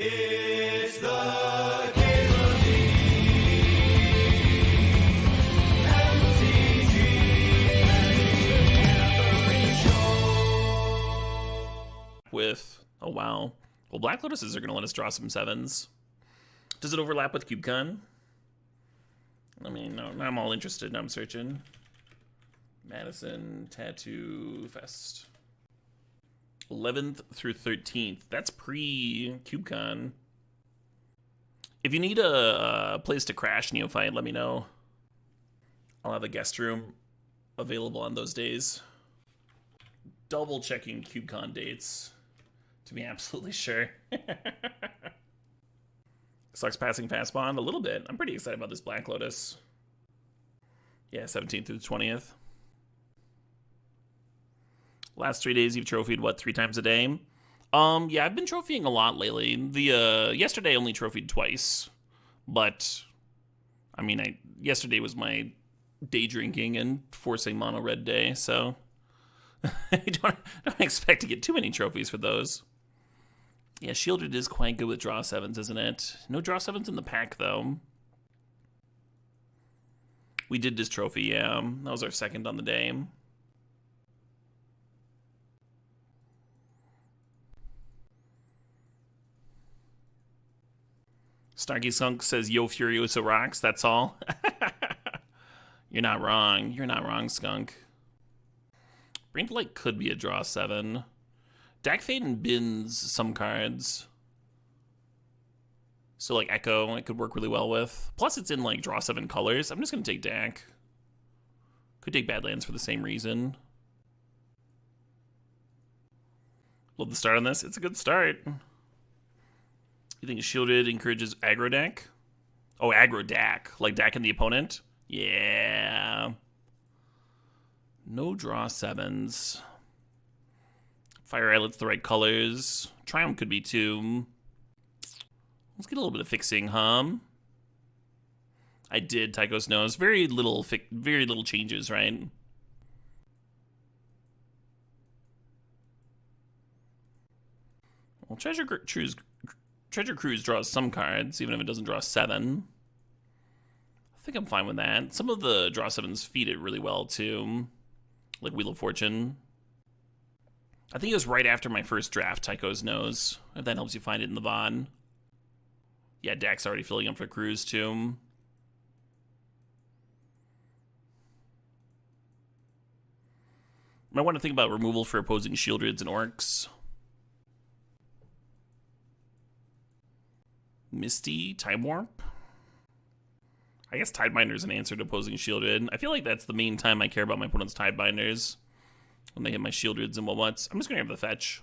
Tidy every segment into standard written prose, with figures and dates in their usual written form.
It's the Cable League. MTGO Show. With, oh wow. Well, Black Lotuses are going to let us draw some 7s. Does it overlap with CubeCon? I mean, no, now I'm all interested. Now I'm searching. Madison Tattoo Fest. 11th through 13th. That's pre-CubeCon. If you need a place to crash Neophyte, let me know. I'll have a guest room available on those days. Double checking CubeCon dates to be absolutely sure. Sucks passing fast bond a little bit. I'm pretty excited about this Black Lotus. Yeah, 17th through the 20th. Last 3 days you've trophied, what, 3 times a day? Yeah, I've been trophying a lot lately. Yesterday I only trophied twice. But, I mean, yesterday was my day drinking and forcing mono red day, so I don't expect to get too many trophies for those. Yeah, Shielded is quite good with draw 7s, isn't it? No draw 7s in the pack, though. We did this trophy, yeah. That was our second on the day. Snarky Skunk says, Yo Furiosa rocks, that's all. You're not wrong. You're not wrong, Skunk. Brain Blight could be a draw 7. Dak Faden bins some cards. So, like, Echo, it could work really well with. Plus, it's in, like, draw 7 colors. I'm just going to take Dak. Could take Badlands for the same reason. Love the start on this. It's a good start. You think Shielded encourages aggro deck? Oh, aggro Dak. Like Dak and the opponent? Yeah. No draw 7s. Fire Islet's the right colors. Triumph could be too. Let's get a little bit of fixing, I did, Tycho's Nose. Very little changes, right? Well, Treasure Cruise draws some cards, even if it doesn't draw 7. I think I'm fine with that. Some of the draw 7s feed it really well, too. Like Wheel of Fortune. I think it was right after my first draft, Tycho's Nose. If that helps you find it in the VOD. Yeah, Dak's already filling up for Cruise, too. Might want to think about removal for opposing Shieldreds and Orcs. Misty, Time Warp. I guess Tidebinder is an answer to opposing Shieldred. I feel like that's the main time I care about my opponent's Tidebinders. When they hit my Shieldreds and what's. I'm just going to have the fetch.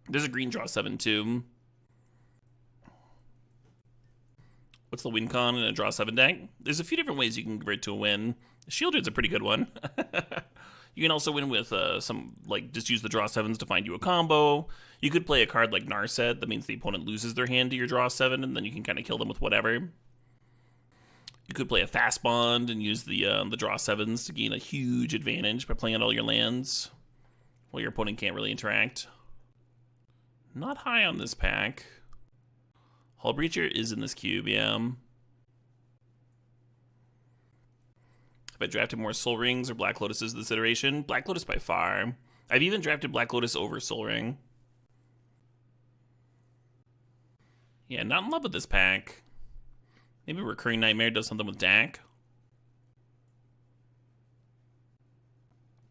There's a green draw 7 too. What's the win con in a draw 7 deck? There's a few different ways you can convert to a win. Shieldred's a pretty good one. You can also win with some, like, just use the draw 7s to find you a combo. You could play a card like Narset. That means the opponent loses their hand to your draw 7, and then you can kind of kill them with whatever. You could play a Fast Bond and use the draw 7s to gain a huge advantage by playing out all your lands while your opponent can't really interact. Not high on this pack. Hull Breacher is in this cube, yeah. If I drafted more Soul Rings or Black Lotuses this iteration, Black Lotus by far. I've even drafted Black Lotus over Soul Ring. Yeah, not in love with this pack. Maybe Recurring Nightmare does something with Dak.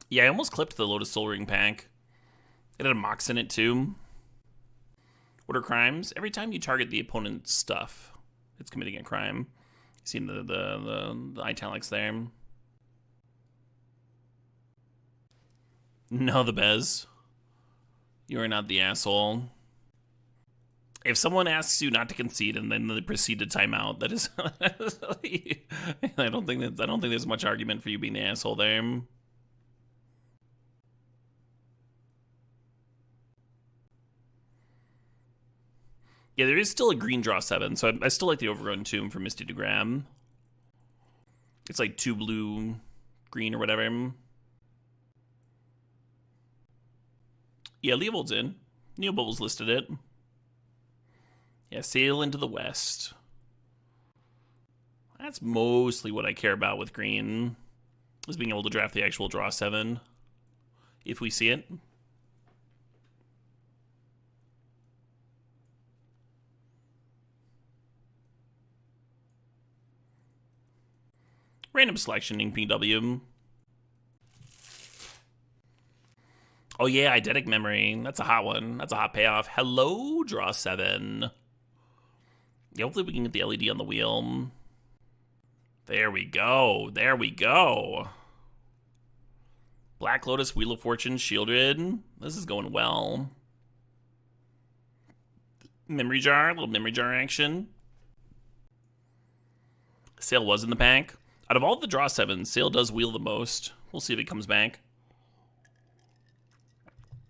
Yeah, I almost clipped the Lotus Soul Ring pack. It had a Mox in it too. What are crimes? Every time you target the opponent's stuff, it's committing a crime. You see the italics there. No, the Bez. You are not the asshole. If someone asks you not to concede and then they proceed to timeout, that is, I don't think there's much argument for you being the asshole there. Yeah, there is still a green draw 7, so I still like the Overgrown Tomb for Misty to grab. It's like 2 blue, green, or whatever. Yeah, Leovold's in. Neobubbles listed it. Yeah, sail into the west. That's mostly what I care about with green, is being able to draft the actual draw 7, if we see it. Random selection in PW. Oh yeah, eidetic memory. That's a hot one. That's a hot payoff. Hello, draw 7. Yeah, hopefully we can get the LED on the wheel. There we go. There we go. Black Lotus, Wheel of Fortune, Shieldred. This is going well. Memory Jar, a little Memory Jar action. Sail was in the pack. Out of all the draw 7s, Sail does wheel the most. We'll see if it comes back.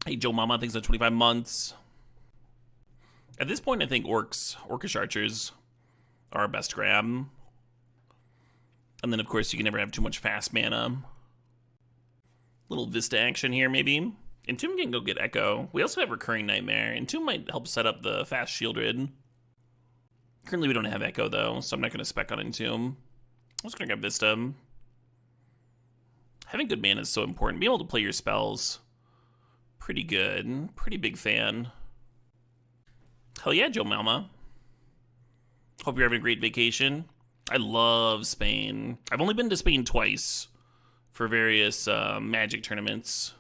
Hey, Joe Mama, thanks for 25 months. At this point, I think Orcish Archers are our best grab. And then, of course, you can never have too much fast mana. Little Vista action here, maybe. Entomb can go get Echo. We also have Recurring Nightmare. Entomb might help set up the fast Shieldred. Currently, we don't have Echo, though, so I'm not going to spec on Entomb. I'm just going to grab Vista. Having good mana is so important. Being able to play your spells, pretty good. Pretty big fan. Hell yeah, Joe Malma. Hope you're having a great vacation. I love Spain. I've only been to Spain twice for various Magic tournaments.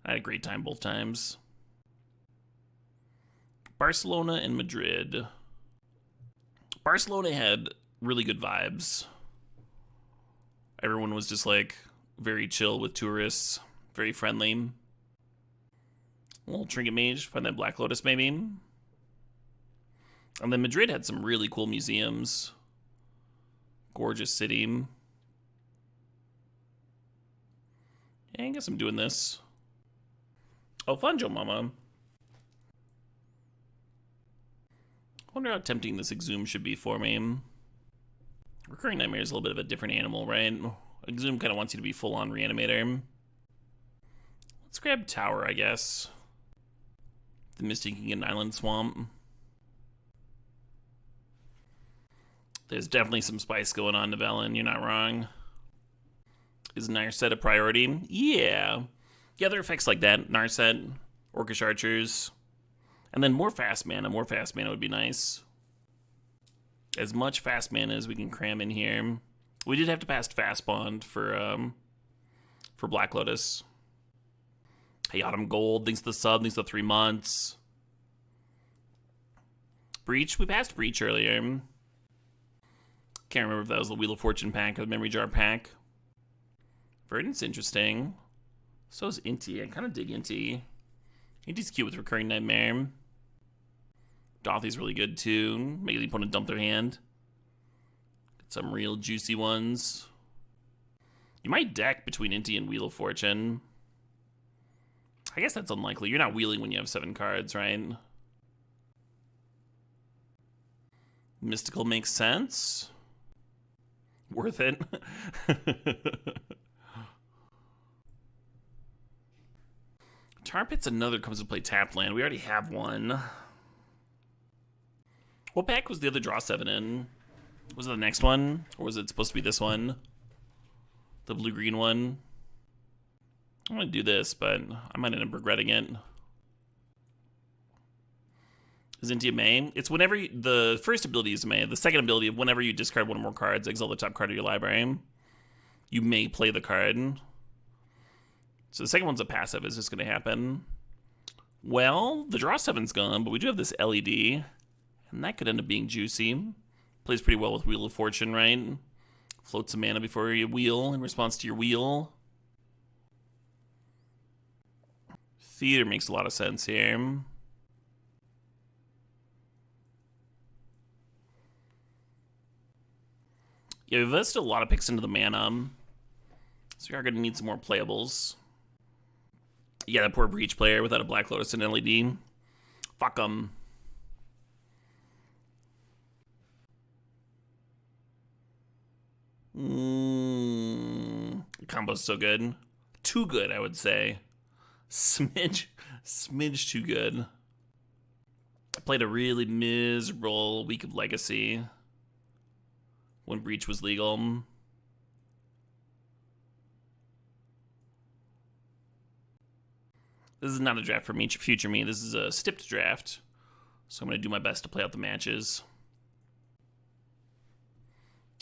I had a great time both times. Barcelona and Madrid. Barcelona had really good vibes. Everyone was just like very chill with tourists, very friendly. A little Trinket Mage, find that Black Lotus maybe. And then Madrid had some really cool museums. Gorgeous city. Yeah, I guess I'm doing this. Oh, fun, Joe Mama. I wonder how tempting this Exhume should be for me. Recurring Nightmare is a little bit of a different animal, right? Exhume kind of wants you to be full-on Reanimator. Let's grab Tower, I guess. The Misty can get an Island Swamp. There's definitely some spice going on, Novellin. You're not wrong. Is Narset a priority? Yeah. Yeah, there are effects like that. Narset, Orcish Archers. And then more fast mana. More fast mana would be nice. As much fast mana as we can cram in here. We did have to pass Fast Bond for Black Lotus. Hey, Autumn Gold. Thanks to the sub. Thanks to the 3 months. Breach. We passed Breach earlier. Can't remember if that was the Wheel of Fortune pack or the Memory Jar pack. Verdant's interesting. So is Inti. I kind of dig Inti. Inti's cute with Recurring Nightmare. Dothy's really good too. Make the opponent dump their hand. Get some real juicy ones. You might deck between Inti and Wheel of Fortune. I guess that's unlikely. You're not wheeling when you have 7 cards, right? Mystical makes sense. Worth it. Tar Pit's another comes to play tap land. We already have one. What pack was the other draw 7 in? Was it the next one? Or was it supposed to be this one? The blue-green one? I'm going to do this, but I might end up regretting it. Is Inti a May? It's whenever the first ability is a May. The second ability, whenever you discard one or more cards, exile the top card of your library, you may play the card. So the second one's a passive. It's just going to happen. Well, the draw 7's gone, but we do have this LED, and that could end up being juicy. Plays pretty well with Wheel of Fortune, right? Float some mana before you wheel in response to your wheel. Theater makes a lot of sense here. Yeah, we've invested a lot of picks into the mana, so we are going to need some more playables. Yeah, that poor Breach player without a Black Lotus and LED. Fuck 'em. The combo's so good. Too good, I would say. Smidge too good. I played a really miserable week of Legacy when Breach was legal. This is not a draft for me, future me. This is a stipped draft. So I'm going to do my best to play out the matches.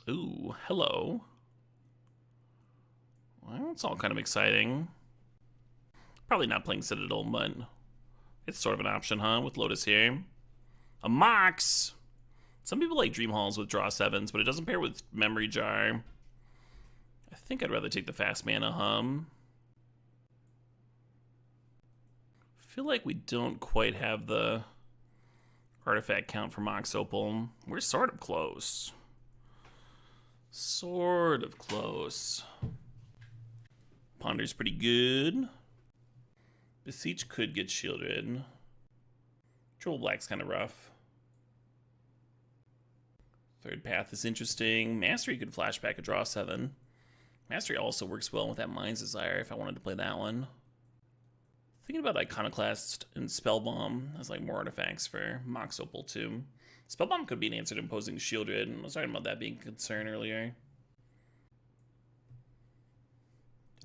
Ooh, hello. Well, it's all kind of exciting. Probably not playing Citadel, but it's sort of an option, huh, with Lotus here. A Mox! Some people like Dream Halls with draw 7s, but it doesn't pair with Memory Jar. I think I'd rather take the fast mana hum. Feel like we don't quite have the artifact count for Mox Opal. We're sort of close. Sort of close. Ponder's pretty good. Beseech could get shielded. Troll Black's kind of rough. Third Path is interesting. Mastery could flashback a draw 7. Mastery also works well with that Mind's Desire if I wanted to play that one. Thinking about Iconoclast and Spellbomb as like more artifacts for Mox Opal too. Spellbomb could be an answer to imposing Shieldred, and I was talking about that being a concern earlier.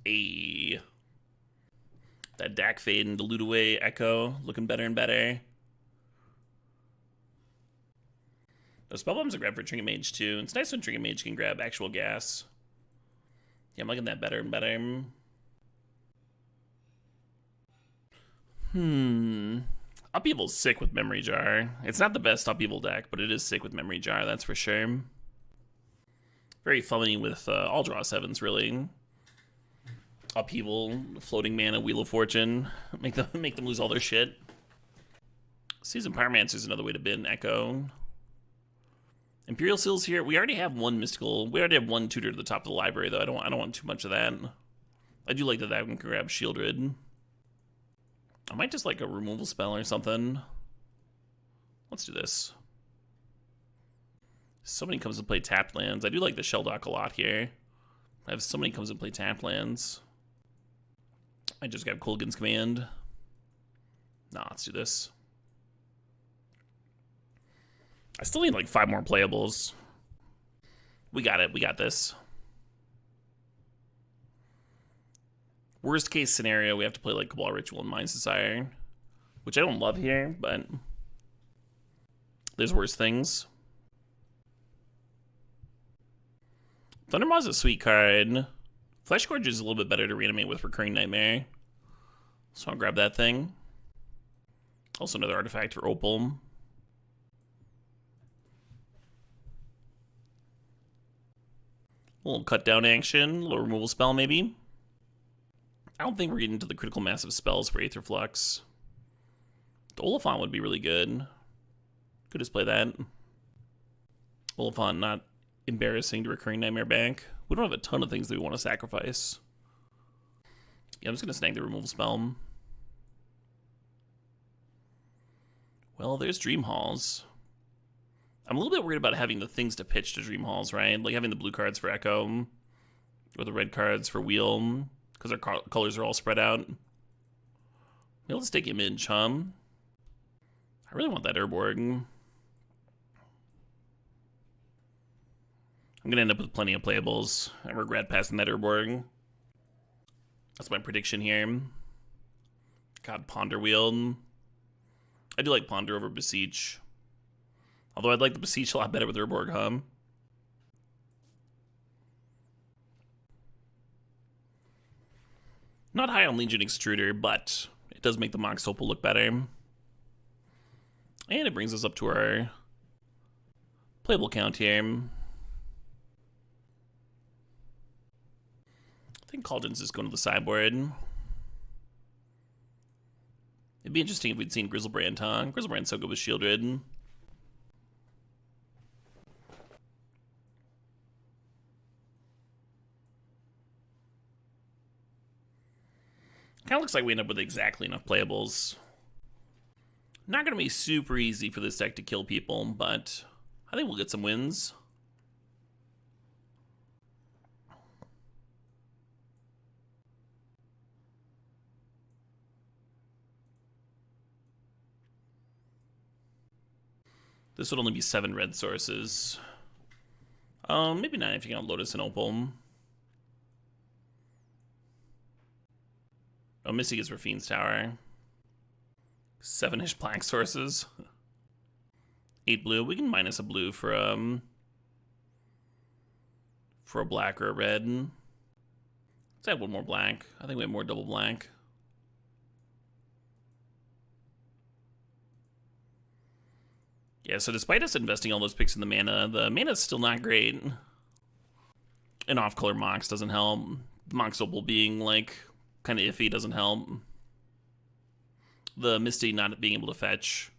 Ayy. That Dak Fade and Dilute Away Echo looking better and better. The Spellbomb's a grab for Trinket Mage too. It's nice when Trinket Mage can grab actual gas. Yeah, I'm liking that better and better. Upheaval's sick with Memory Jar. It's not the best Upheaval deck, but it is sick with Memory Jar, that's for sure. Very funny with all draw 7s, really. Upheaval, Floating Mana, Wheel of Fortune. Make them lose all their shit. Season Pyromancer is another way to bin Echo. Imperial Seals here. We already have one mystical. We already have one tutor to the top of the library, though. I don't want too much of that. I do like that one can grab Shieldred. I might just like a removal spell or something. Let's do this. Somebody comes to play tapped lands. I do like the Shelldock a lot here. I have somebody comes to play tapped lands. I just got Kolaghan's Command. Nah, let's do this. I still need like 5 more playables. We got it. We got this. Worst case scenario, we have to play like Cabal Ritual and Mind's Desire, which I don't love here, but there's worse things. Thundermaw is a sweet card. Flesh Gorge is a little bit better to reanimate with Recurring Nightmare, so I'll grab that thing. Also another artifact for Opal. A little cut down action, a little removal spell maybe. I don't think we're getting into the critical massive spells for Aether Flux. The Oliphant would be really good. Could just play that. Oliphant, not embarrassing to Recurring Nightmare back. We don't have a ton of things that we want to sacrifice. Yeah, I'm just going to snag the removal spell. Well, there's Dream Halls. I'm a little bit worried about having the things to pitch to Dream Halls, right? Like having the blue cards for Echo, or the red cards for Wheel, because our colors are all spread out. We'll just take Image, I really want that Urborg. I'm going to end up with plenty of playables. I regret passing that Urborg. That's my prediction here. God, Ponder Wheel. I do like Ponder over Beseech. Although I'd like the Beseech a lot better with Urborg, Not high on Legion Extruder, but it does make the Mox Opal look better. And it brings us up to our playable count here. I think Cauldron's just going to the sideboard. It'd be interesting if we'd seen Grizzlebrand, huh? Grizzlebrand's so good with Shieldred. Kind of looks like we end up with exactly enough playables. Not going to be super easy for this deck to kill people, but I think we'll get some wins. This would only be 7 red sources. Maybe 9 if you count Lotus and Opal. Oh, Misty gets Rafine's Tower. 7-ish black sources. 8 blue. We can minus a blue for a black or a red. Let's add one more black. I think we have more double black. Yeah, so despite us investing all those picks in the mana's still not great. And off-color Mox doesn't help. Mox Opal being, like, kind of iffy doesn't help. The Misty not being able to fetch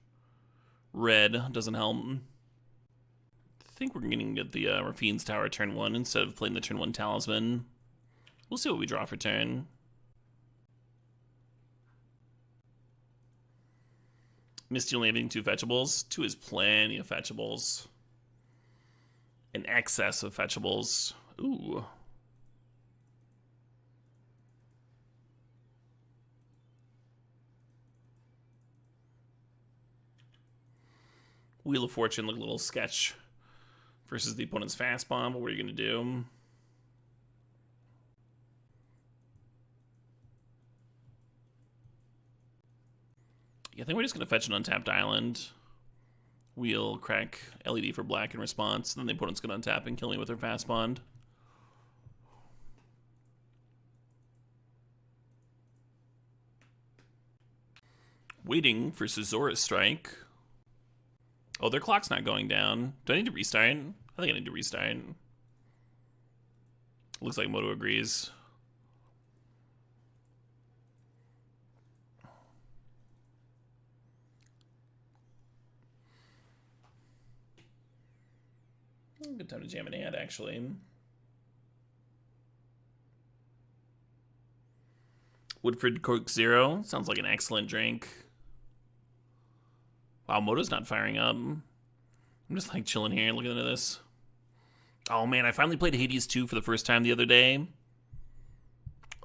red doesn't help. I think we're going to get the Rafine's Tower turn 1 instead of playing the turn 1 Talisman. We'll see what we draw for turn. Misty only having 2 fetchables. 2 is plenty of fetchables. An excess of fetchables. Ooh. Wheel of Fortune, like a little sketch versus the opponent's fast bomb. What are you going to do? Yeah, I think we're just going to fetch an untapped island. We'll crack LED for black in response. Then the opponent's going to untap and kill me with their fast bond. Waiting for Caesura's Strike. Oh, their clock's not going down. Do I need to restart? I think I need to restart. Looks like Moto agrees. Good time to jam an ad, actually. Woodford Coke Zero. Sounds like an excellent drink. Wow, Moto's not firing up. I'm just like chilling here looking into this. Oh man, I finally played Hades 2 for the first time the other day.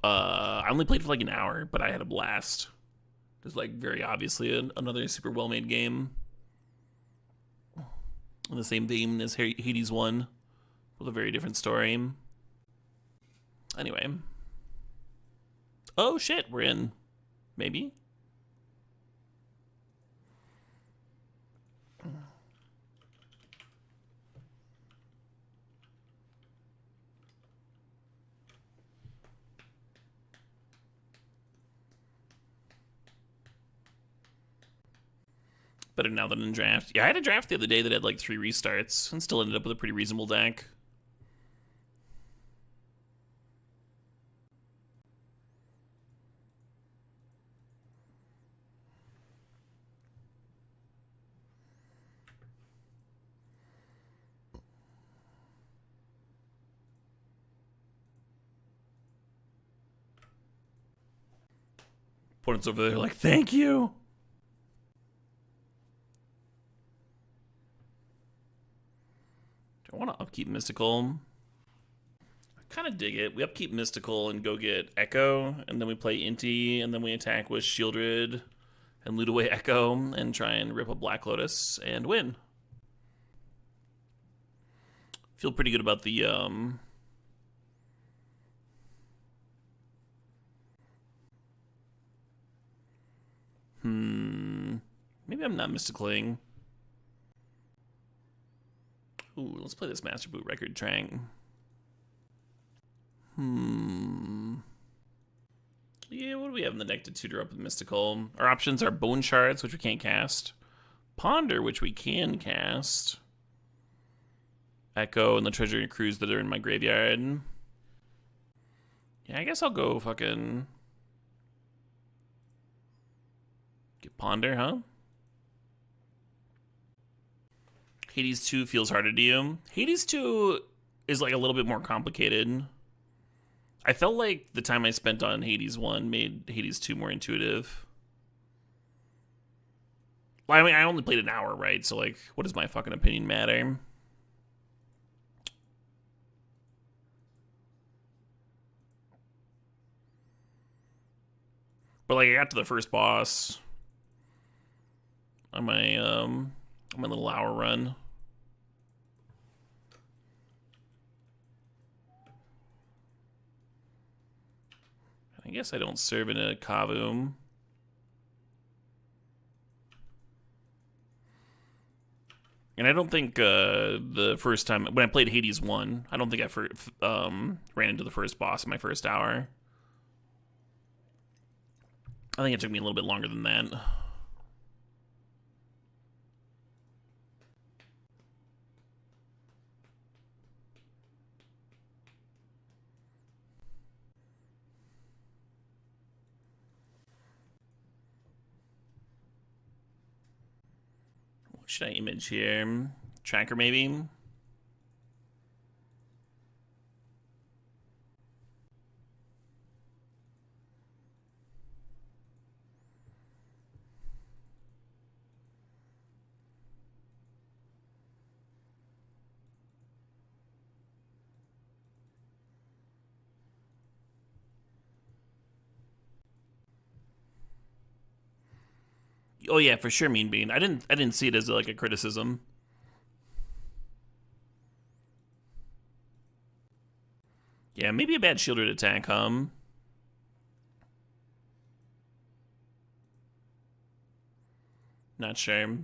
I only played for like an hour, but I had a blast. It's like very obviously another super well-made game. In the same vein as Hades 1, with a very different story. Anyway. Oh shit, we're in. Maybe? Better now than in draft. Yeah, I had a draft the other day that had like 3 restarts and still ended up with a pretty reasonable deck. Opponents over there like, thank you. I want to upkeep Mystical. I kind of dig it. We upkeep Mystical and go get Echo, and then we play Inti, and then we attack with Shieldred and loot away Echo and try and rip a Black Lotus and win. Feel pretty good about the maybe I'm not Mysticaling. Ooh, let's play this Master Boot Record Trank. Yeah, what do we have in the deck to tutor up with Mystical? Our options are Bone Shards, which we can't cast. Ponder, which we can cast. Echo and the Treasury Cruise that are in my graveyard. Yeah, I guess I'll go fucking... get Ponder, huh? Hades 2 feels harder to you. Hades 2 is like a little bit more complicated. I felt like the time I spent on Hades 1 made Hades 2 more intuitive. Well, I mean, I only played an hour, right? So, like, what does my fucking opinion matter? But, like, I got to the first boss on my my little hour run. I guess I don't serve in a Kavum. And I don't think the first time when I played Hades 1, I don't think I ran into the first boss in my first hour. I think it took me a little bit longer than that. What should I image here? Tracker, maybe? Oh yeah, for sure, Mean Bean. I didn't see it as like a criticism. Yeah, maybe a bad shielded attack, Not sure.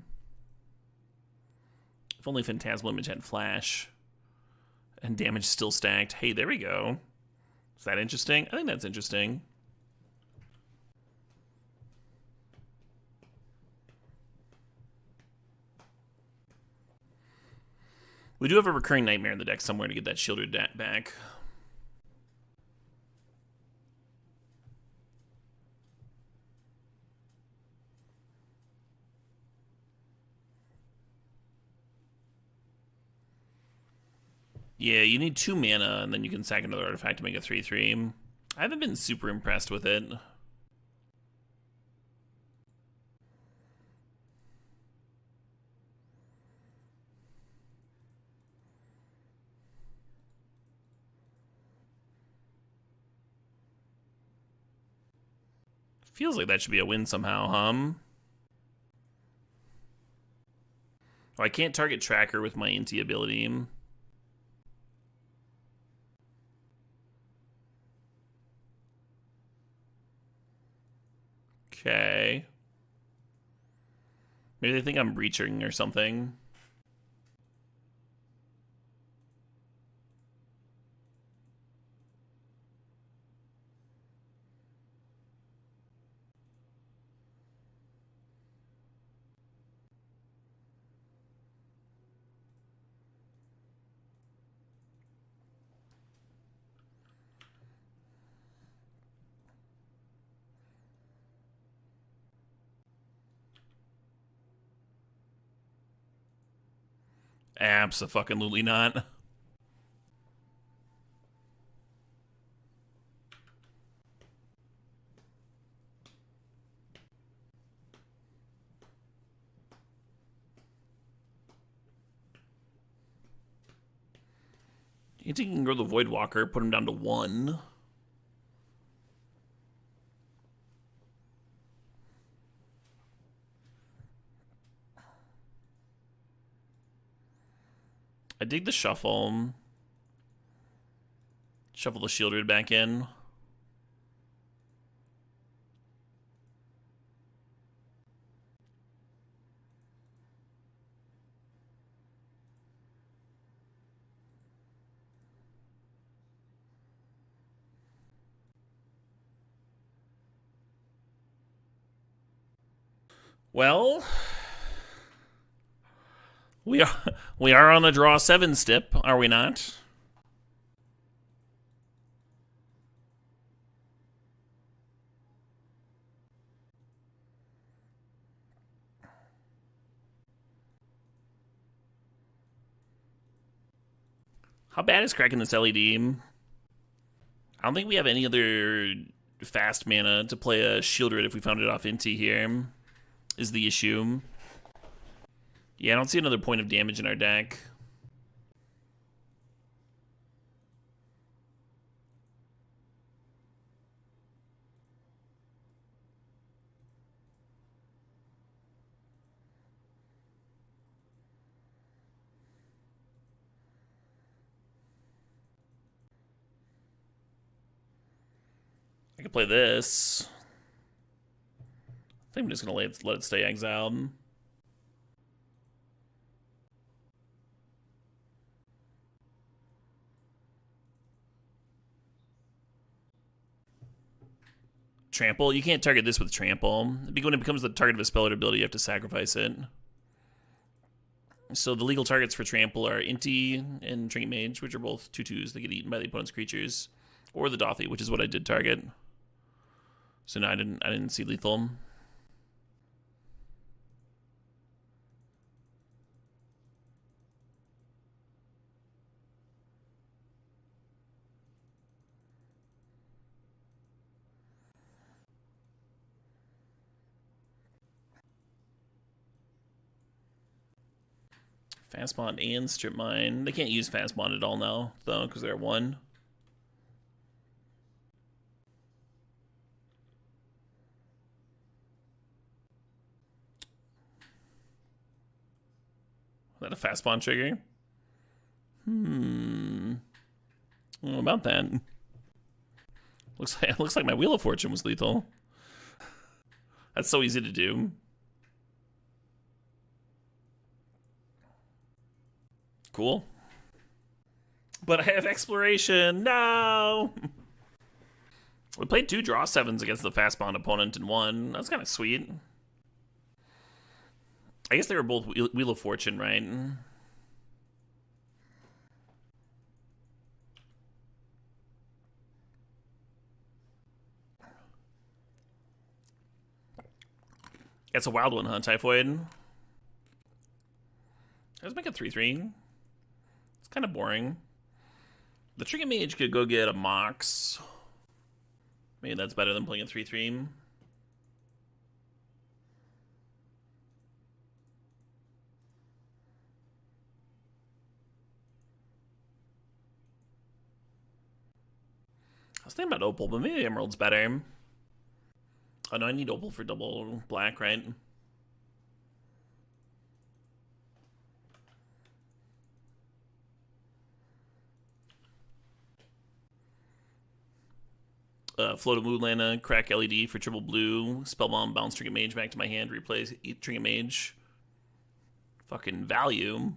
If only Phantasmal Image had flash. And damage still stacked. Hey, there we go. Is that interesting? I think that's interesting. We do have a recurring nightmare in the deck somewhere to get that shielded back. Yeah, you need 2 mana, and then you can sack another artifact to make a 3/3. I haven't been super impressed with it. Feels like that should be a win somehow, Oh, I can't target Tracker with my Inti ability. Okay. Maybe they think I'm breaching or something. Abso-fucking-lutely not. You think you can grow the Voidwalker, put him down to 1. I dig the shuffle. Shuffle the shielded back in. Well, we are on a draw 7 stip, are we not? How bad is cracking this LED? I don't think we have any other fast mana to play a Shieldred if we found it off Inti here, is the issue. Yeah, I don't see another point of damage in our deck. I could play this. I think I'm just gonna let it stay exiled. Trample? You can't target this with trample. When it becomes the target of a spell or ability, you have to sacrifice it. So the legal targets for trample are Inti and Trinket Mage, which are both 2/2s that get eaten by the opponent's creatures, or the Dothy, which is what I did target. So no, I didn't see lethal. Fast Bond and Strip Mine. They can't use Fast Bond at all now, though, because they're 1. Is that a Fast Bond trigger? I don't know about that. Looks like my Wheel of Fortune was lethal. That's so easy to do. Cool. But I have Exploration. No! We played 2 draw 7s against the Fast Bond opponent and won. That's kind of sweet. I guess they were both Wheel of Fortune, right? It's a wild one, huh, Typhoid? Let's make a 3/3. It's kind of boring. The Trinket Mage could go get a Mox. Maybe that's better than playing a 3/3. I was thinking about Opal, but maybe Emerald's better. Oh no, I need Opal for double black, right? Float a Mood Lana, crack LED for triple blue, Spellbomb, bounce Trinket Mage back to my hand, replace Trinket Mage. Fucking value.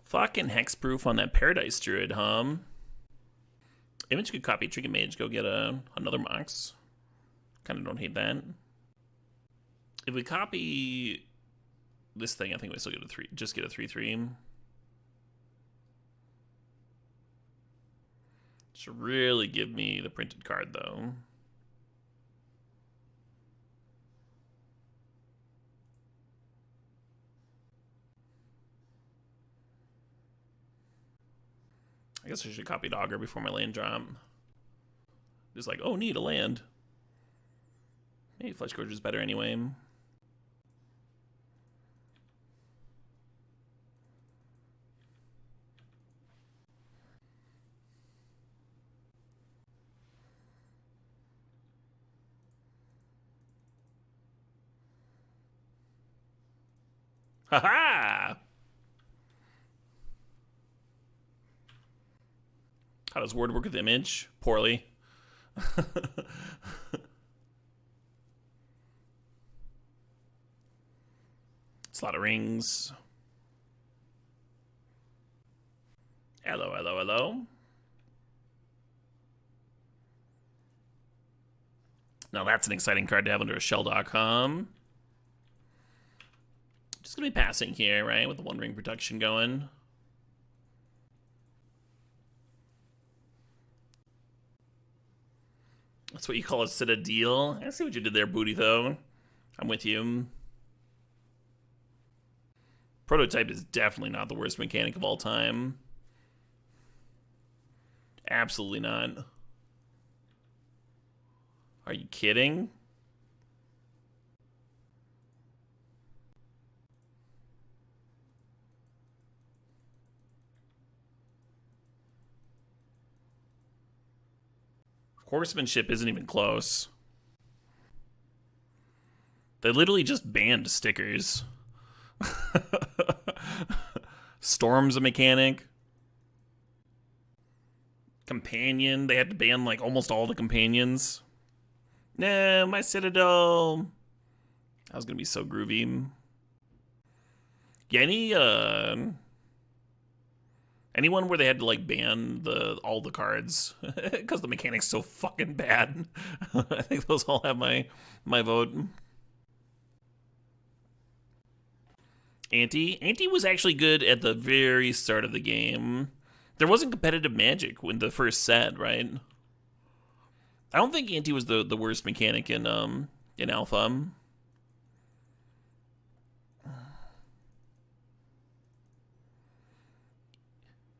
Fucking hexproof on that Paradise Druid, Image could copy Trinket Mage, go get another Mox. Kind of don't hate that. If we copy this thing, I think we still get a 3. Just get a 3/3. Should really give me the printed card though. I guess I should copy Dogger before my land drop. Just like, oh, need a land. Maybe Flesh Gorge is better anyway. Haha! How does Word work with Image? Poorly. It's a lot of rings. Hello, hello, hello. Now that's an exciting card to have under a shell.com. Just gonna be passing here, right? With the 1 ring protection going. That's what you call a citadel. I see what you did there, Booty, though. I'm with you. Prototype is definitely not the worst mechanic of all time. Absolutely not. Are you kidding? Horsemanship isn't even close. They literally just banned stickers. Storm's a mechanic. Companion, they had to ban like almost all the companions. Nah, my Citadel. That was gonna be so groovy. Yeah, anyone where they had to like ban all the cards because the mechanic's so fucking bad. I think those all have my vote. Ante was actually good at the very start of the game. There wasn't competitive magic when the first set, right? I don't think Ante was the worst mechanic in Alpha.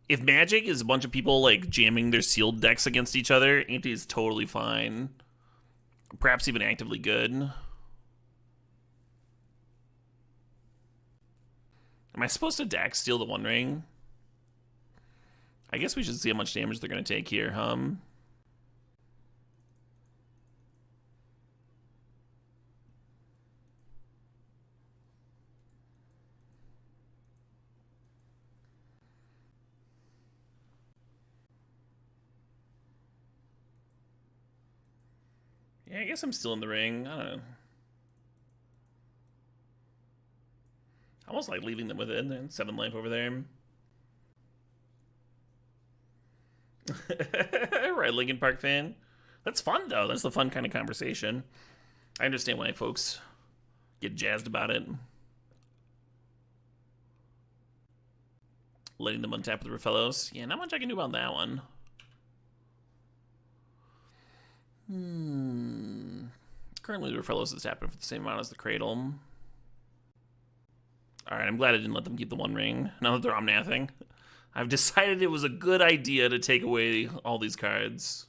If Magic is a bunch of people like jamming their sealed decks against each other, Ante is totally fine. Perhaps even actively good. Am I supposed to Dax steal the One Ring? I guess we should see how much damage they're going to take here, Yeah, I guess I'm still in the ring. I don't know. I almost like leaving them with it. And 7 life over there. Right, Linkin Park fan. That's fun, though. That's the fun kind of conversation. I understand why folks get jazzed about it. Letting them untap with Rafellos. Yeah, not much I can do about that one. Currently, the Rafellos is tapping for the same amount as the Cradle. Alright, I'm glad I didn't let them keep the One Ring. Now that they're omnathing. I've decided it was a good idea to take away all these cards.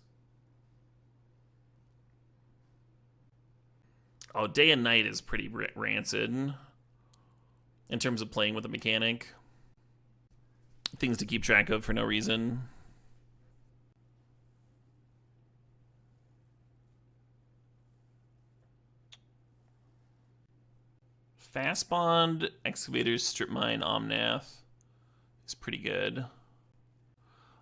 Oh, Day and Night is pretty rancid in terms of playing with a mechanic. Things to keep track of for no reason. Fast Bond, Excavators, Strip Mine, Omnath is pretty good.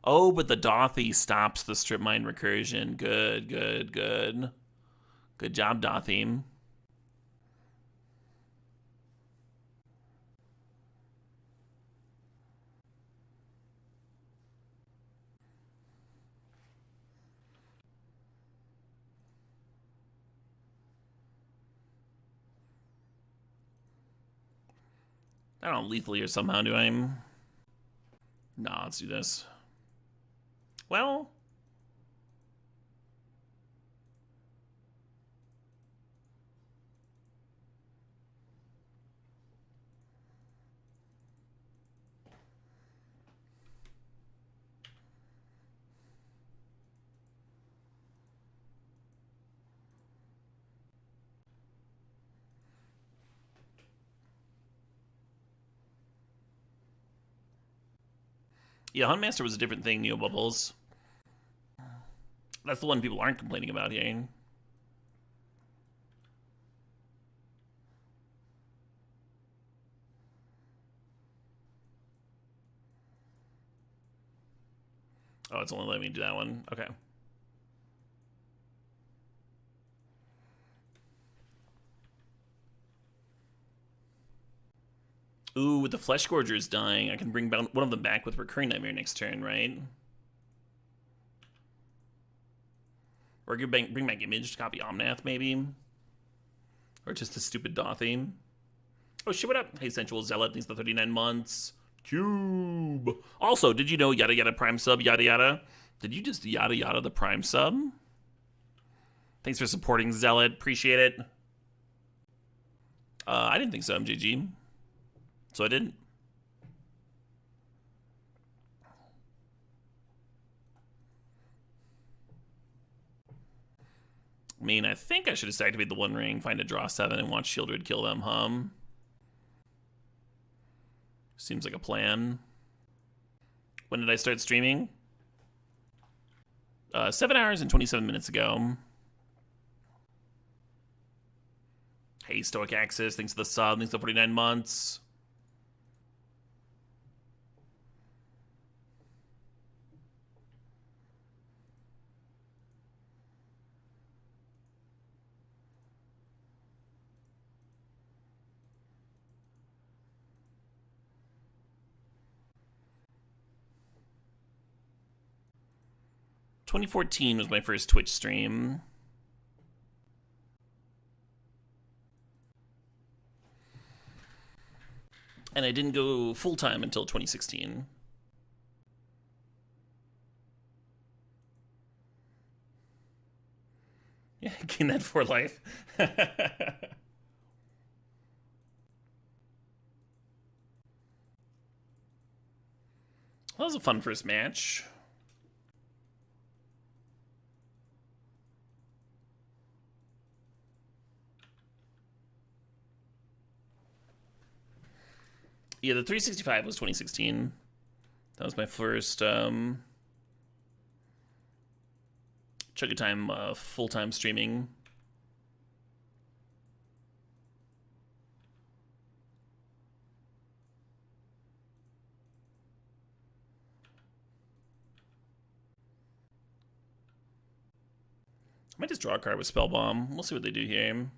Oh, but the Dothy stops the Strip Mine recursion. Good, good, good. Good job, Dothy. I don't know, lethally or somehow, do I? Nah, let's do this. Well... Yeah, Huntmaster was a different thing, Neo Bubbles. That's the one people aren't complaining about here. Oh, it's only letting me do that one. Okay. Ooh, with the Flesh Gorgers dying, I can bring one of them back with Recurring Nightmare next turn, right? Or bring back Image to copy Omnath, maybe? Or just a stupid Dothy. Oh shit, what up? Hey, Sensual Zealot, thanks for 39 months. Cube! Also, did you know yada yada prime sub, yada yada? Did you just yada yada the prime sub? Thanks for supporting Zealot, appreciate it. I didn't think so, MJG. So I didn't. I mean, I think I should just activate the One Ring, find a draw 7, and watch Shieldred kill them, Seems like a plan. When did I start streaming? 7 hours and 27 minutes ago. Hey, Stoic Axis, thanks for the sub, thanks for 49 months. ...2014 was my first Twitch stream. And I didn't go full-time until 2016. Yeah, gain that for life. That was a fun first match. Yeah, the 365 was 2016. That was my first chunk of time full-time streaming. I might just draw a card with Spellbomb. We'll see what they do here.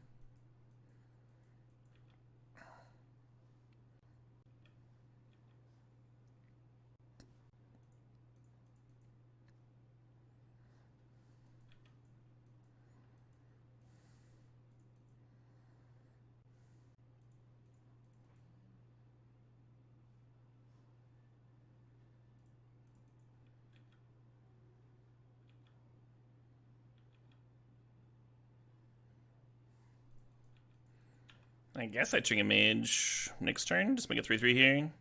I guess I Trinket Mage next turn. Just make a 3/3 here.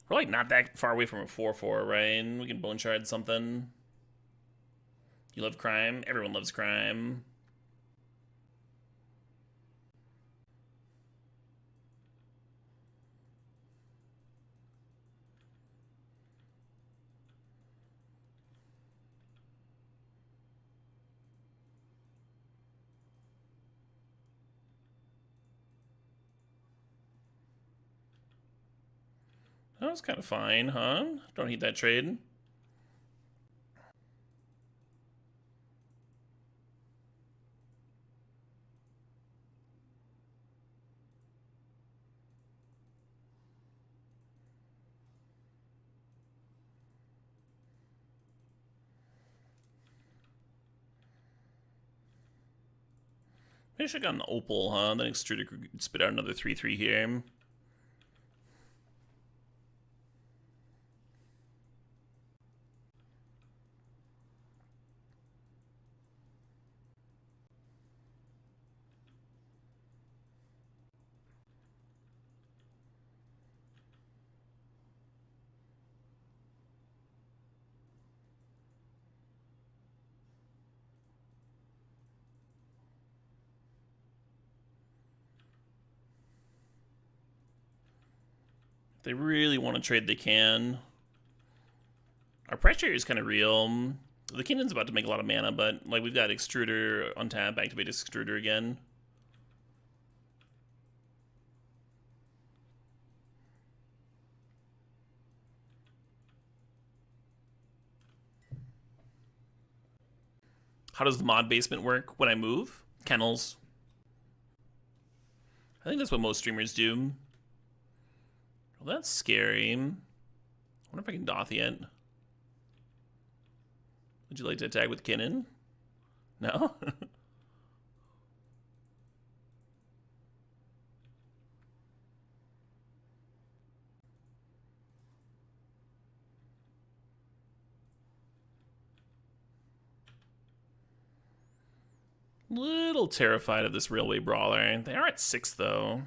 We're like not that far away from a 4/4, right? We can Bone Shard something. You love crime? Everyone loves crime. That was kind of fine, huh? Don't hate that trade. Maybe I should have gotten the Opal, huh? Then Extruder could spit out another 3/3 here. If they really want to trade, they can. Our pressure is kind of real. The Kingdom's about to make a lot of mana, but like we've got Extruder untap, activate Extruder again. How does the mod basement work when I move? Kennels. I think that's what most streamers do. Well, that's scary. I wonder if I can Dothi it. Would you like to attack with Kinnan? No? Little terrified of this Railway Brawler. They are at 6, though.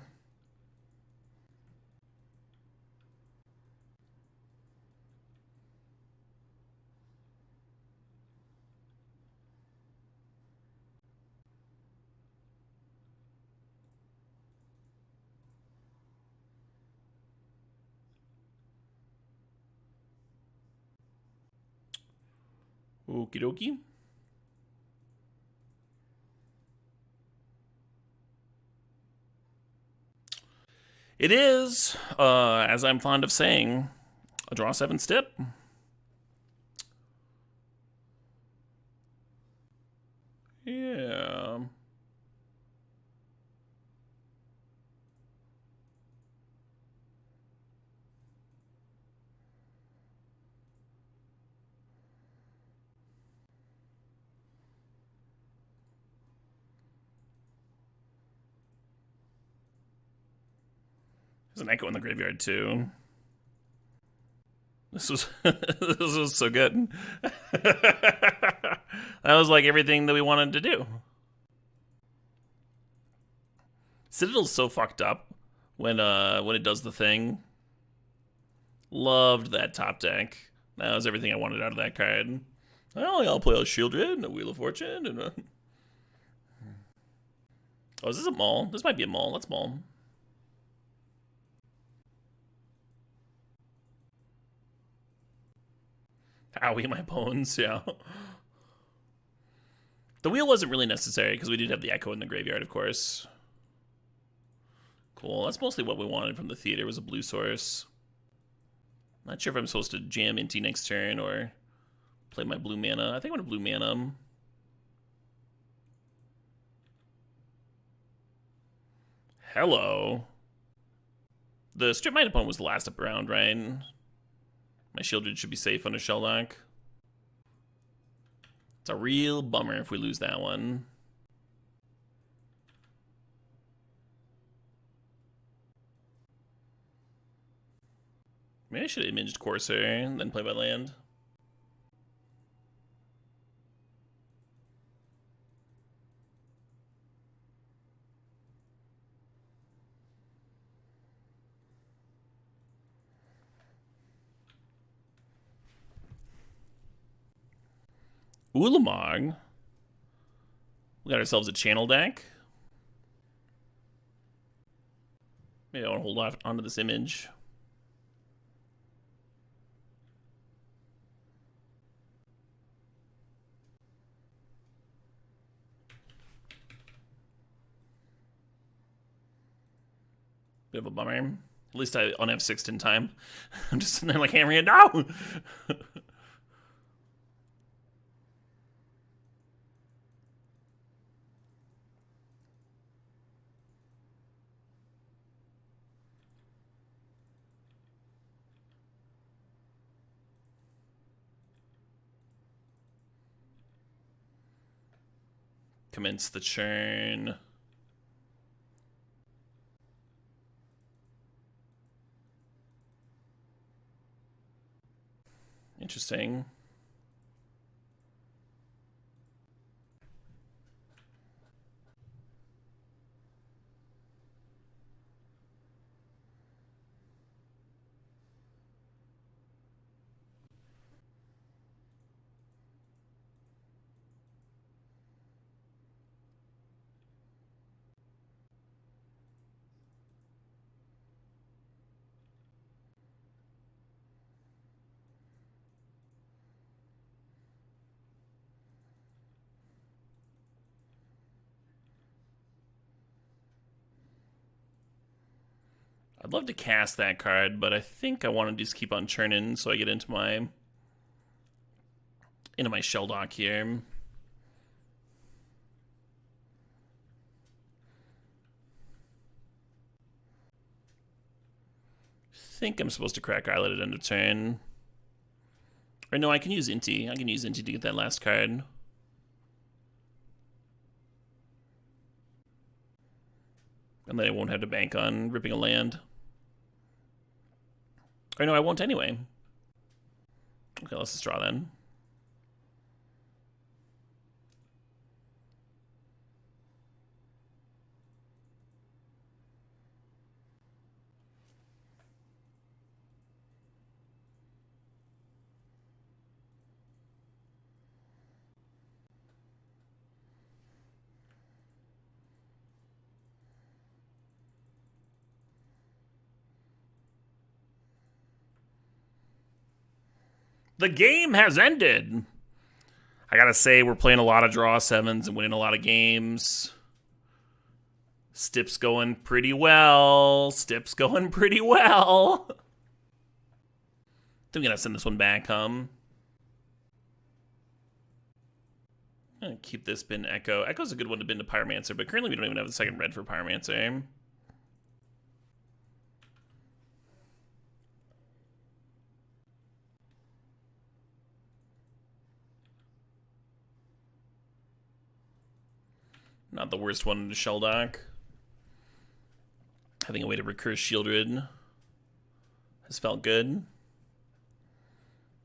Okie dokie. It is, as I'm fond of saying, a draw 7 stip. Yeah. There's an echo in the graveyard too. This was this was so good. That was like everything that we wanted to do. Citadel's so fucked up when it does the thing. Loved that top deck. That was everything I wanted out of that card. Well, I'll play a Shieldred and a Wheel of Fortune and a... Oh, is this a mall? This might be a mall. Let's mall. Owie, my bones, yeah. The wheel wasn't really necessary because we did have the echo in the graveyard, of course. Cool, that's mostly what we wanted from the theater, was a blue source. Not sure if I'm supposed to jam Inti next turn or play my blue mana. I think I'm going to blue mana. Hello. The Strip Mine opponent was the last up around, right? My Shieldred should be safe on a Shelldock. It's a real bummer if we lose that one. Maybe I should have imaged Corsair and then play by land. Ulamog. We got ourselves a channel deck. Maybe I want to hold off onto this image. Bit of a bummer. At least I on F6 in time. I'm just sitting there like hammering it down. Commence the churn. Interesting. I'd love to cast that card, but I think I want to just keep on churning so I get into my Shelldock here. Think I'm supposed to crack Islet at end of turn. Or no, I can use Inti. I can use Inti to get that last card. And then I won't have to bank on ripping a land. Or no, I won't anyway. Okay, let's just draw then. The game has ended. I gotta say, we're playing a lot of draw 7s and winning a lot of games. Stip's going pretty well. Stip's going pretty well. I think I'm gonna send this one back, I'm gonna keep this bin Echo. Echo's a good one to bin to Pyromancer, but currently we don't even have the second red for Pyromancer. Not the worst one to Shelldock. Having a way to recurse Shieldred has felt good.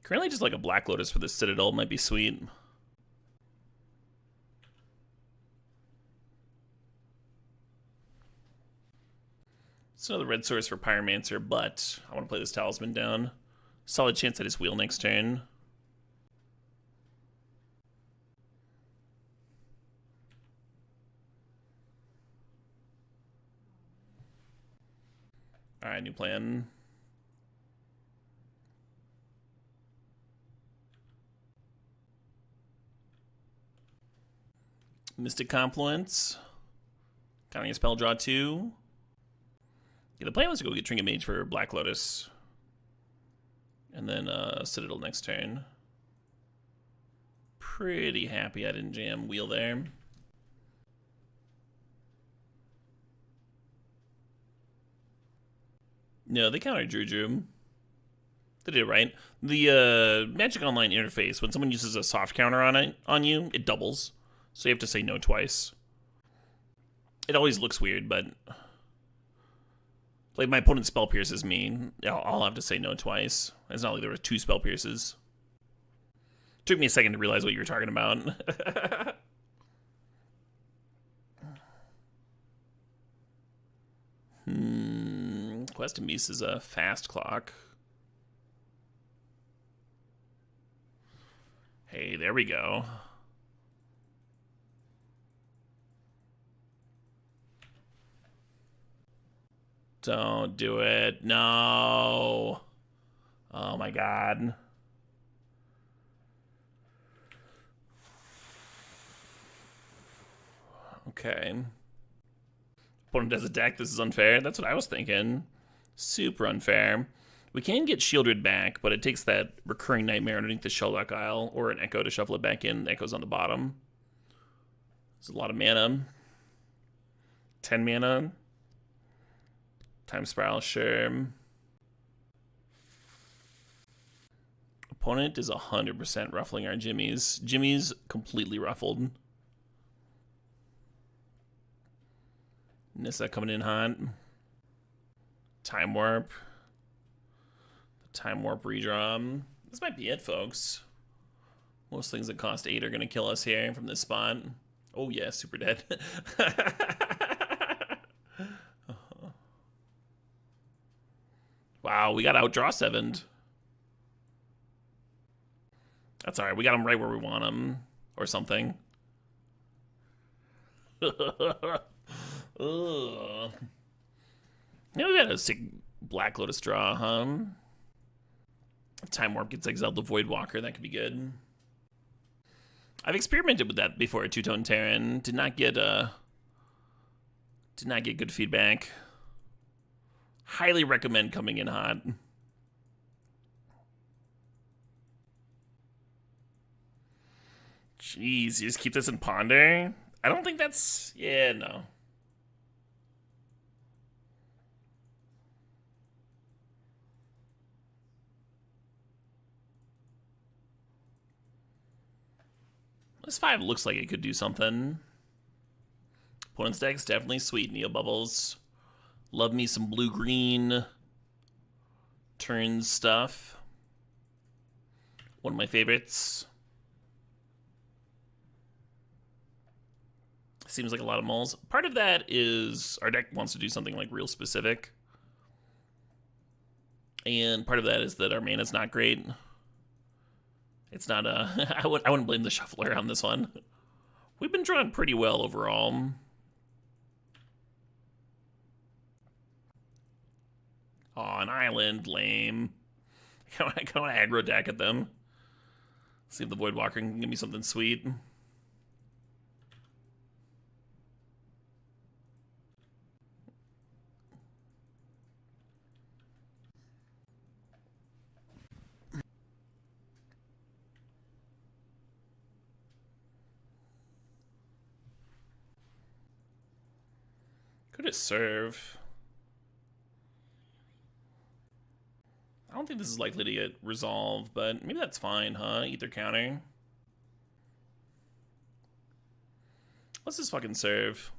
Currently just like a Black Lotus for the Citadel might be sweet. It's another red source for Pyromancer, but I want to play this Talisman down. Solid chance at his wheel next turn. Alright, new plan. Mystic Confluence. Counting a spell, draw 2. Yeah, the plan was to go get Trinket Mage for Black Lotus. And then Citadel next turn. Pretty happy I didn't jam wheel there. No, they countered Drew. They did it right. The Magic Online interface, when someone uses a soft counter on you, it doubles. So you have to say no twice. It always looks weird, but like my opponent spell pierces me, I'll have to say no twice. It's not like there were 2 spell pierces. Took me a second to realize what you were talking about. Quest and Beast is a fast clock. Hey, there we go. Don't do it. No. Oh my god. Okay. Opponent has a deck. This is unfair. That's what I was thinking. Super unfair. We can get Shieldred back, but it takes that recurring nightmare underneath the Shelldock Isle or an Echo to shuffle it back in. The Echo's on the bottom. There's a lot of mana. 10 mana. Time Spiral, sure. Opponent is 100% ruffling our Jimmies. Jimmy's completely ruffled. Nissa coming in hot. Time Warp. Time Warp redraw. This might be it, folks. Most things that cost 8 are going to kill us here from this spot. Oh yeah, super dead. Wow, we got outdraw 7'd. That's alright, we got him right where we want him. Or something. Ugh. Yeah, we got a sick Black Lotus draw, huh? If Time Warp gets exiled to Voidwalker, that could be good. I've experimented with that before, Two-Tone Terran. Did not get good feedback. Highly recommend coming in hot. Jeez, you just keep this in Ponder? I don't think that's... Yeah, no. This 5 looks like it could do something. Opponent's deck's definitely sweet, Neo Bubbles. Love me some blue-green turns stuff. One of my favorites. Seems like a lot of mulls. Part of that is our deck wants to do something like real specific. And part of that is that our mana's not great. It's not a... I wouldn't blame the shuffler on this one. We've been drawing pretty well overall. Oh, an island, lame. I kind of want to aggro deck at them. See if the Voidwalker can give me something sweet. Could it serve? I don't think this is likely to get resolved, but maybe that's fine, huh? Ether counter. Let's just fucking serve.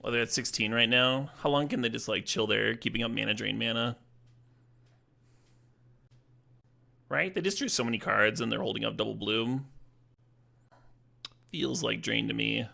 Well, they're at 16 right now. How long can they just like chill there, keeping up mana drain mana? Right? They just drew so many cards and they're holding up double bloom. Feels like drain to me.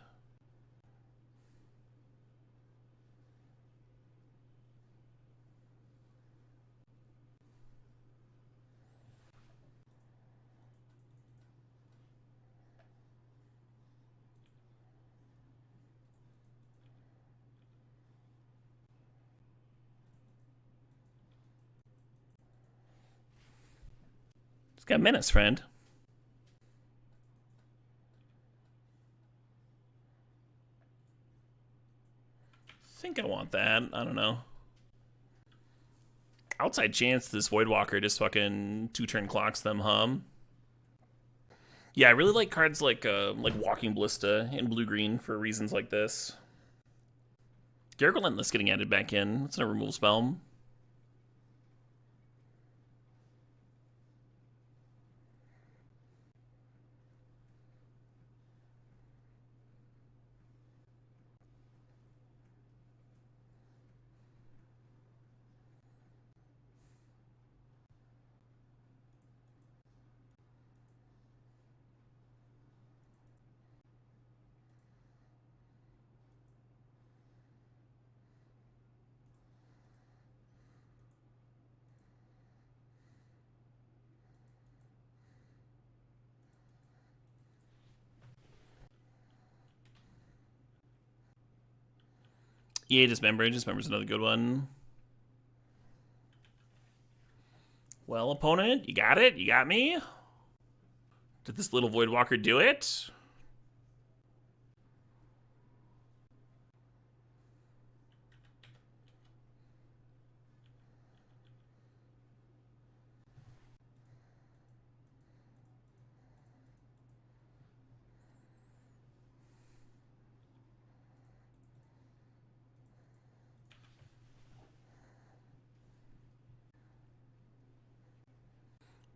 It's got menace, friend. I think I want that. I don't know. Outside chance this Voidwalker just fucking 2-turn clocks them, Yeah, I really like cards like Walking Ballista and blue-green for reasons like this. Garrett Relentless getting added back in. It's a removal spell. EA Dismember. Dismember's another good one. Well, opponent, you got it? You got me? Did this little Voidwalker do it?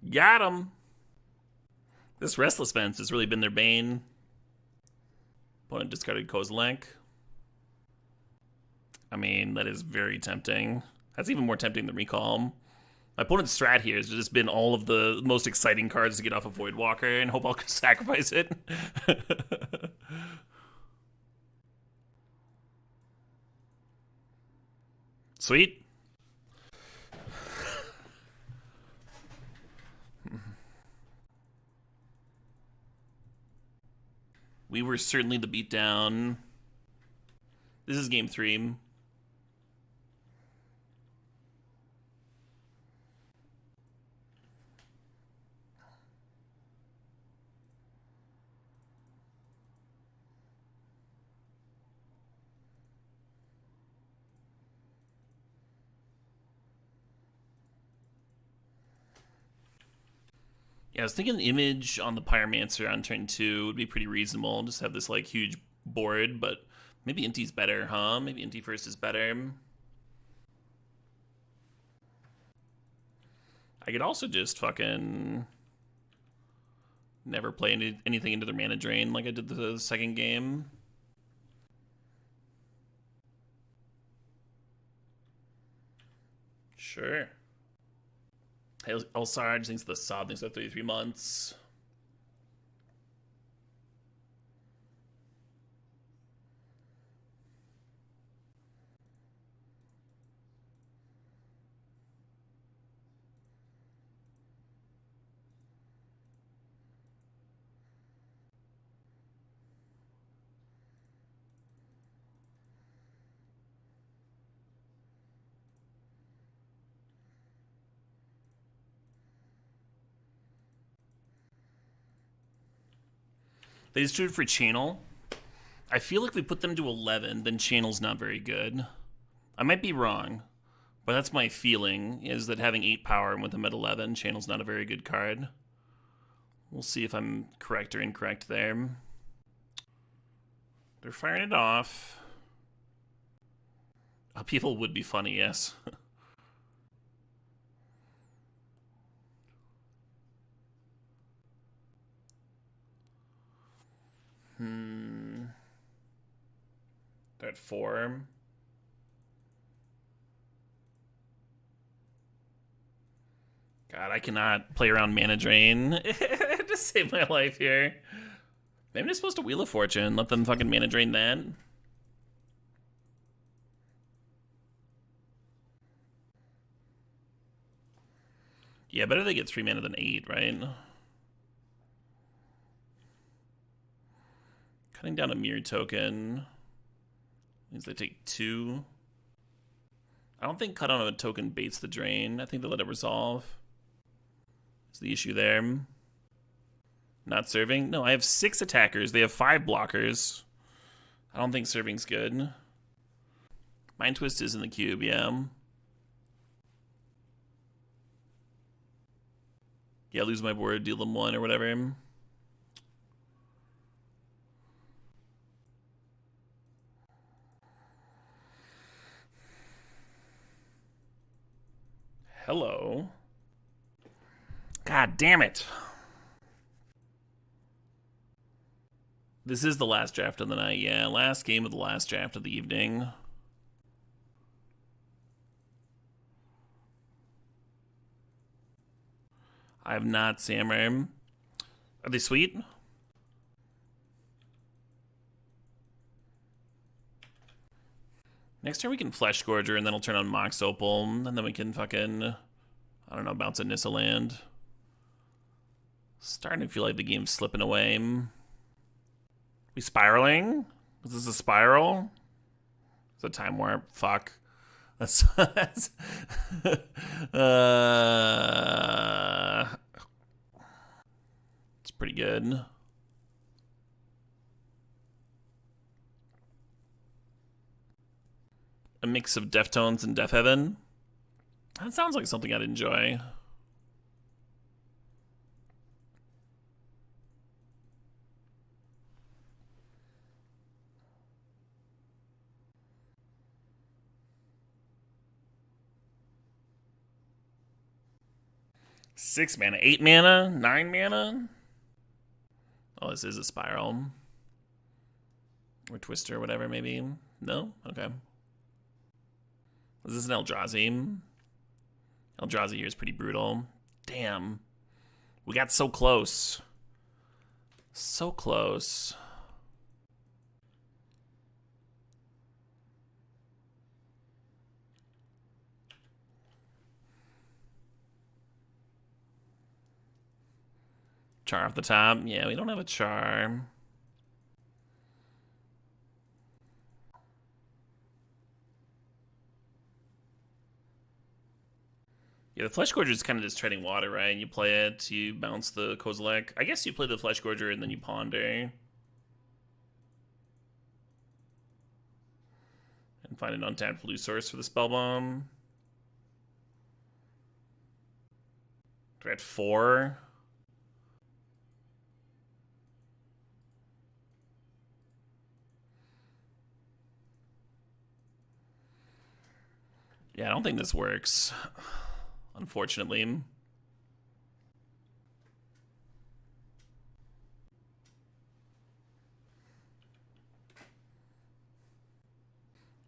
Got him. This Restless Fence has really been their bane. Opponent discarded Kozilek. I mean, that is very tempting. That's even more tempting than Recall. My opponent's strat here has just been all of the most exciting cards to get off of Voidwalker and hope I'll sacrifice it. Sweet. We were certainly the beatdown. This is game 3. Yeah, I was thinking Image on the Pyromancer on turn 2 would be pretty reasonable. Just have this like huge board, but maybe Inti's better, huh? Maybe Inti first is better. I could also just fucking never play anything into their mana drain like I did the second game. Sure. El Sarge thinks the Sob thinks of 33 months. They just drew it for channel. I feel like we put them to 11, then channel's not very good. I might be wrong, but that's my feeling, is that having 8 power with them at 11, channel's not a very good card. We'll see if I'm correct or incorrect there. They're firing it off. Upheaval would be funny, yes. They're at 4. God, I cannot play around Mana Drain. Just save my life here. Maybe I'm just supposed to Wheel of Fortune. Let them fucking Mana Drain that. Yeah, better they get 3 mana than 8, right? Cutting down a Mirror token means they take 2. I don't think cut on a token baits the drain. I think they let it resolve. Is the issue there? Not serving? No, I have 6 attackers. They have 5 blockers. I don't think serving's good. Mind Twist is in the cube, yeah. Yeah, lose my board, deal them 1 or whatever. Hello. God damn it. This is the last draft of the night, yeah. Last game of the last draft of the evening. I have not Samurai. Are they sweet? Next turn we can Flesh Gorger, and then I'll turn on Mox Opal, and then we can fucking, I don't know, bounce at Nissa Land. Starting to feel like the game's slipping away. We spiraling? Is this a spiral? It's a time warp. Fuck. That's it's pretty good. A mix of Deftones and Death Heaven. That sounds like something I'd enjoy. Six mana, 8 mana, 9 mana. Oh, this is a spiral. Or Twister, or whatever, maybe. No? Okay. Is this an Eldrazi? Eldrazi here is pretty brutal. Damn. We got so close. So close. Char off the top. Yeah, we don't have a char. Yeah, the Flesh Gorger is kind of just treading water, right? You play it, you bounce the Kozilek. I guess you play the Flesh Gorger and then you ponder. And find an untapped blue source for the Spellbomb. We're at 4. Yeah, I don't think this works. Unfortunately.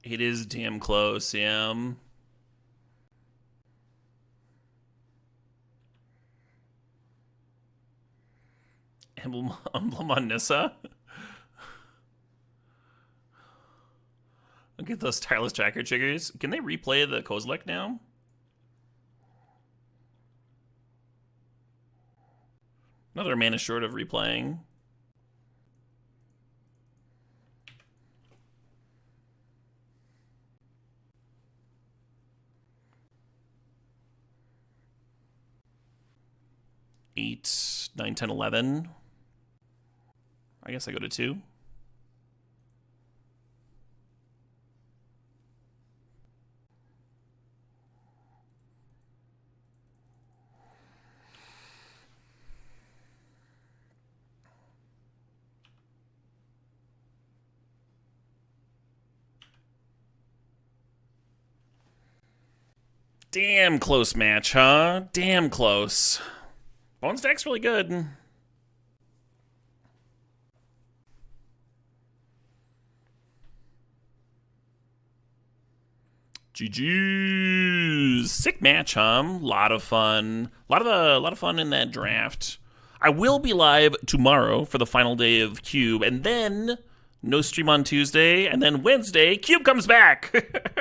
It is damn close, yeah. Emblem on Nissa. Look at those Tireless Tracker triggers. Can they replay the Kozilek now? Another mana short of replaying. Eight, 9, 10, 11. I guess I go to 2. Damn close match, huh? Damn close. Bone stack's really good. GG's. Sick match, huh? Lot of fun. A lot of fun in that draft. I will be live tomorrow for the final day of Cube, and then no stream on Tuesday, and then Wednesday, Cube comes back.